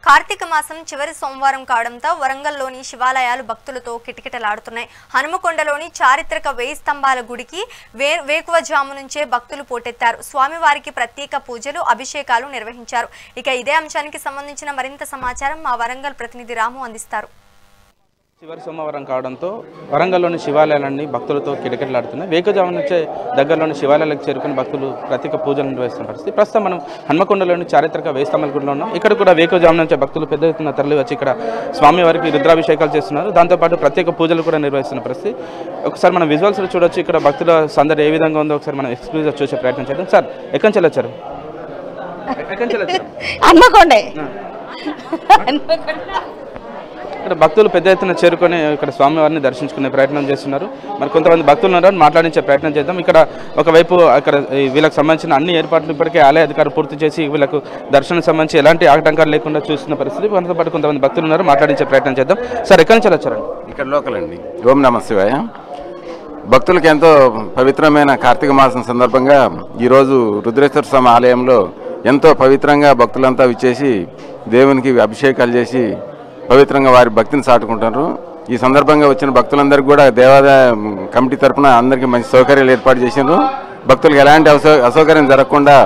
కార్తీక మాసం చివరి సోమవారం కావడంతో వరంగల్లోని శివాలయాలు భక్తులతో కిటకిటలాడుతున్నాయి. హనుమకొండలోని చారిత్రక 1000 స్తంభాల గుడికి వేకువజాము నుంచే భక్తులు పోటెత్తారు. స్వామివారికి ప్రత్యేక పూజలు, అభిషేకాలు నిర్వహించారు. ఇక ఇదే అంశానికి సంబంధించిన మరింత సమాచారం మా వరంగల్ ప్రతినిధి రాము అందిస్తారు. చివరి సోమవారం కావడంతో వరంగల్లోని శివాలయాలన్నీ భక్తులతో కిటకిటలాడుతున్నాయి. వేకువజాము నుంచే దగ్గరలోని శివాలయాలకు చేరుకుని భక్తులు ప్రత్యేక పూజలు నిర్వహిస్తున్న పరిస్థితి. ప్రస్తుతం మనం హనుమకొండలోని చారిత్రక 1000 స్తంభాల గుడిలో ఉన్నాం. ఇక్కడ కూడా వేకువజాము నుంచే భక్తులు పెద్ద ఎత్తున తరలి వచ్చి ఇక్కడ స్వామివారికి రుద్రాభిషేకాలు చేస్తున్నారు. దాంతోపాటు ప్రత్యేక పూజలు కూడా నిర్వహిస్తున్న పరిస్థితి. ఒకసారి మనం విజువల్స్ చూడొచ్చు. ఇక్కడ భక్తుల సందడి ఏ విధంగా ఉందో ఒకసారి మనం ఎక్స్క్లూజివ్ చూసే ప్రయత్నం చేద్దాం. సార్, ఎక్కడి నుంచి వచ్చారు? హనుమకొండే. ఇక్కడ భక్తులు పెద్ద ఎత్తున చేరుకొని ఇక్కడ స్వామివారిని దర్శించుకునే ప్రయత్నం చేస్తున్నారు. మరి కొంతమంది భక్తులు ఉన్నారని మాట్లాడించే ప్రయత్నం చేద్దాం. ఇక్కడ ఒకవైపు అక్కడ వీళ్ళకి సంబంధించిన అన్ని ఏర్పాట్లు ఇప్పటికే ఆలయ అధికారులు పూర్తి చేసి వీళ్ళకు దర్శనం సంబంధించి ఎలాంటి ఆటంకాలు లేకుండా చూస్తున్న పరిస్థితి. మనతో పాటు కొంతమంది భక్తులు ఉన్నారు, మాట్లాడించే ప్రయత్నం చేద్దాం. సార్, ఎక్కడి నుంచి వచ్చారండి? ఇక్కడ లోకల్ అండి. ఓం నమః శివాయ. భక్తులకు ఎంతో పవిత్రమైన కార్తీక మాసం సందర్భంగా ఈరోజు రుద్రేశ్వర స్వామి ఆలయంలో ఎంతో పవిత్రంగా భక్తులంతా విచ్చేసి దేవునికి అభిషేకాలు చేసి పవిత్రంగా వారి భక్తిని చాటుకుంటారు. ఈ సందర్భంగా వచ్చిన భక్తులందరికీ కూడా దేవాదాయ కమిటీ తరఫున అందరికీ మంచి సౌకర్యాలు ఏర్పాటు చేసినారు. భక్తులకు ఎలాంటి అసౌకర్యం జరగకుండా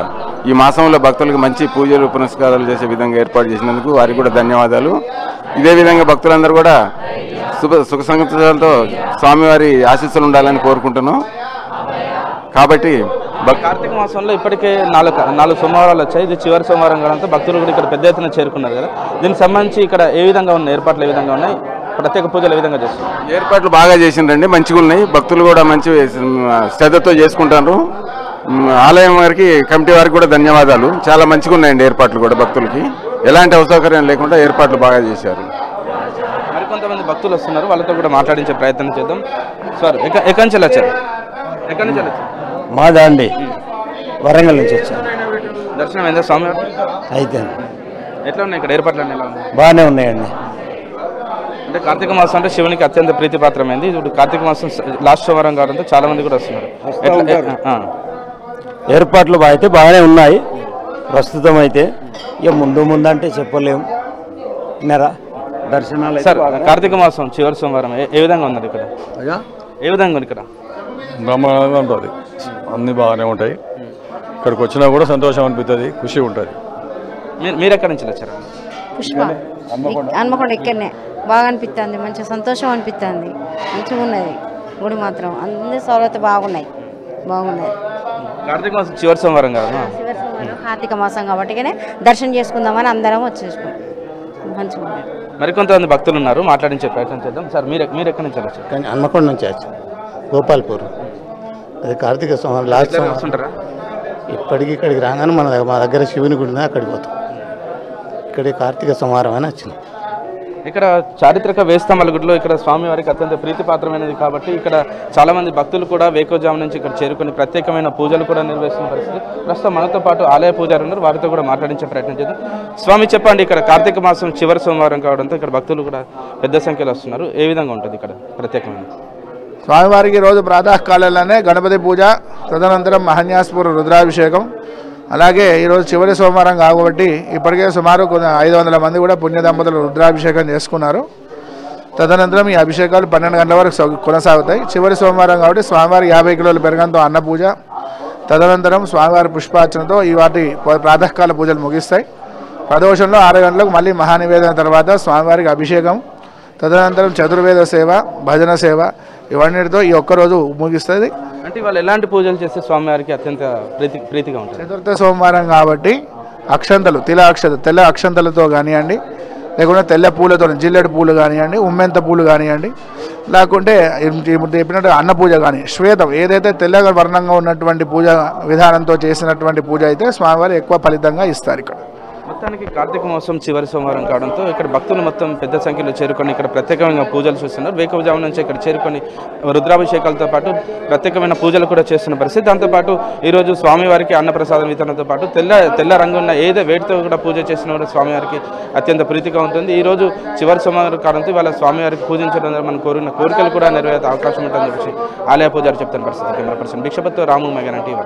ఈ మాసంలో భక్తులకు మంచి పూజలు పునస్కారాలు చేసే విధంగా ఏర్పాటు చేసినందుకు వారికి కూడా ధన్యవాదాలు. ఇదే విధంగా భక్తులందరూ కూడా సుఖ సంగతులతో స్వామివారి ఆశీస్సులు ఉండాలని కోరుకుంటున్నాం. కాబట్టి కార్తీక మాసంలో ఇప్పటికే నాలుగు సోమవారాలు వచ్చాయి. ఇది చివరి సోమవారం కావడంతో భక్తులు కూడా ఇక్కడ పెద్ద ఎత్తున చేరుకున్నారు కదా. దీనికి సంబంధించి ఇక్కడ ఏ విధంగా ఉన్నాయి ఏర్పాట్లు, ఏ విధంగా ఉన్నాయి, ప్రత్యేక పూజలు ఏ విధంగా చేస్తున్నారు? ఏర్పాట్లు బాగా చేసిండ్రండి, మంచిగా ఉన్నాయి. భక్తులు కూడా మంచి శ్రద్ధతో చేసుకుంటారు. ఆలయం వారికి కమిటీ వారికి కూడా ధన్యవాదాలు. చాలా మంచిగా ఉన్నాయండి ఏర్పాట్లు కూడా. భక్తులకి ఎలాంటి అసౌకర్యం లేకుండా ఏర్పాట్లు బాగా చేశారు. మరికొంతమంది భక్తులు వస్తున్నారు, వాళ్ళతో కూడా మాట్లాడించే ప్రయత్నం చేద్దాం. సార్, ఎక్కడి నుంచి వచ్చారు? ఎక్కడి నుంచి వచ్చారు? మాదా అండి, వరంగల్ నుంచి వచ్చాను. దర్శనం అయిందా స్వామి? అయితే ఎట్లా ఉన్నాయి ఇక్కడ ఏర్పాట్లు? అన్నీ ఎలా ఉన్నాయి? బాగానే ఉన్నాయండి. అంటే కార్తీక మాసం అంటే శివునికి అత్యంత ప్రీతిపాత్రమైంది. ఇప్పుడు కార్తీక మాసం లాస్ట్ సోమవారం కావడంతో చాలా మంది కూడా వస్తున్నారు. ఏర్పాట్లు అయితే బాగానే ఉన్నాయి ప్రస్తుతం. అయితే ఇక ముందు అంటే చెప్పలేము. విన్నారా దర్శనాలు? సార్, కార్తీక మాసం చివరి సోమవారం ఏ విధంగా ఉన్నది ఇక్కడ? ఏ విధంగా ఉంది ఇక్కడ? బ్రహ్మాండంగా ఉంటుంది, అన్నీ బాగానే ఉంటాయి. ఇక్కడికి వచ్చినా కూడా సంతోషం అనిపిస్తుంది, ఖుషి ఉంటుంది. మీరు ఎక్కడి నుంచి వచ్చారు? పుష్ప హనుమకొండ. ఇక్కడనే బాగా అనిపిస్తుంది, మంచి సంతోషం అనిపిస్తుంది. మంచిగా ఉన్నది గుడి మాత్రం. అన్ని సౌలభ్యత బాగున్నాయి. కార్తీక మాసం చివరి సోమవారం కాదు, చివరి సోమవారం కార్తీక మాసం కాబట్టి దర్శనం చేసుకుందామని అందరం వచ్చేసుకున్నాం. మంచిగా ఉన్నాయి. మరికొంతమంది భక్తులు ఉన్నారు, మాట్లాడించే ప్రయత్నం చేద్దాం. సార్, మీరు ఎక్కడి నుంచి వచ్చారు? కానీ హన్మకొండ నుంచి వచ్చాను, గోపాల్పూర్. అది కార్తీక సోమవారం లాస్ట్ సోమవారం. ఇక్కడికి రాగానే మా దగ్గర శివుని గుడి ఉంది, అక్కడికి పోతాం. ఇక్కడికి కార్తీక సోమవారం అని వచ్చింది. ఇక్కడ చారిత్రక 1000 స్తంభాల గుడిలో ఇక్కడ స్వామివారికి అత్యంత ప్రీతిపాత్రమైనది కాబట్టి ఇక్కడ చాలామంది భక్తులు కూడా వేకువజాము నుంచి ఇక్కడ చేరుకొని ప్రత్యేకమైన పూజలు కూడా నిర్వహిస్తున్న పరిస్థితి. ప్రస్తుతం మనతో పాటు ఆలయ పూజారులు ఉన్నారు, వారితో కూడా మాట్లాడించే ప్రయత్నం చేద్దాం. స్వామి, చెప్పండి, ఇక్కడ కార్తీక మాసం చివరి సోమవారం కావడంతో ఇక్కడ భక్తులు కూడా పెద్ద సంఖ్యలో వస్తున్నారు. ఏ విధంగా ఉంటుంది ఇక్కడ ప్రత్యేకమైన? స్వామివారికి రోజు ప్రాతకాలంలోనే గణపతి పూజ, తదనంతరం మహన్యాస్పూర్ రుద్రాభిషేకం. అలాగే ఈరోజు చివరి సోమవారం కాబట్టి ఇప్పటికే సుమారు 500 మంది కూడా పుణ్య దంపతులు రుద్రాభిషేకం చేసుకున్నారు. తదనంతరం ఈ అభిషేకాలు 12 గంటల వరకు కొనసాగుతాయి. చివరి సోమవారం కాబట్టి స్వామివారి 50 కిలోల పెరగంతో అన్న పూజ, తదనంతరం స్వామివారి పుష్పార్చనతో ఈ వాటి ప్రాతకాల పూజలు ముగిస్తాయి. ప్రదోషంలో 6 గంటలకు మళ్ళీ మహానివేదన తర్వాత స్వామివారికి అభిషేకం, తదనంతరం చతుర్వేద సేవ, భజన సేవ, ఇవన్నిటితో ఈ ఒక్కరోజు ముగిస్తుంది. అంటే వాళ్ళు ఎలాంటి పూజలు చేస్తే స్వామివారికి అత్యంత ప్రీతిగా ఉంటుంది? చతుర్థ సోమవారం కాబట్టి అక్షంతలు, తెల్ల అక్షంతలతో కానివ్వండి, లేకుంటే తెల్ల పూలతో, జిల్లెడు పూలు కానివ్వండి, ఉమ్మెంత పూలు కానివ్వండి, లేకుంటే చెప్పినట్టు అన్న పూజ కానీ, శ్వేతం ఏదైతే తెల్లగా వర్ణంగా ఉన్నటువంటి పూజ విధానంతో చేసినటువంటి పూజ అయితే స్వామివారు ఎక్కువ ఫలితంగా ఇస్తారు. ఇక్కడ మొత్తానికి కార్తీక మాసం చివరి సోమవారం కావడంతో ఇక్కడ భక్తులు మొత్తం పెద్ద సంఖ్యలో చేరుకొని ఇక్కడ ప్రత్యేకమైన పూజలు చూస్తున్నారు. వేకువజాము నుంచి ఇక్కడ చేరుకొని రుద్రాభిషేకాలతో పాటు ప్రత్యేకమైన పూజలు కూడా చేస్తున్న పరిస్థితి. దాంతోపాటు ఈరోజు స్వామివారికి అన్నప్రసాదం వితరణతో పాటు తెల్ల రంగు ఉన్న ఏదో వేటితో కూడా పూజ చేసిన కూడా స్వామివారికి అత్యంత ప్రీతిగా ఉంటుంది. ఈరోజు చివరి సోమవారం కావడంతో వాళ్ళ స్వామివారికి పూజించడం మనం కోరిన కోరికలు కూడా నెరవేరే అవకాశం ఉంటుందని చెప్పి ఆలయ పూజారి చెప్తున్న పరిస్థితి. కెమెరా పర్సన్ భిక్షపతితో రాము, మెగానన్ టీవీ.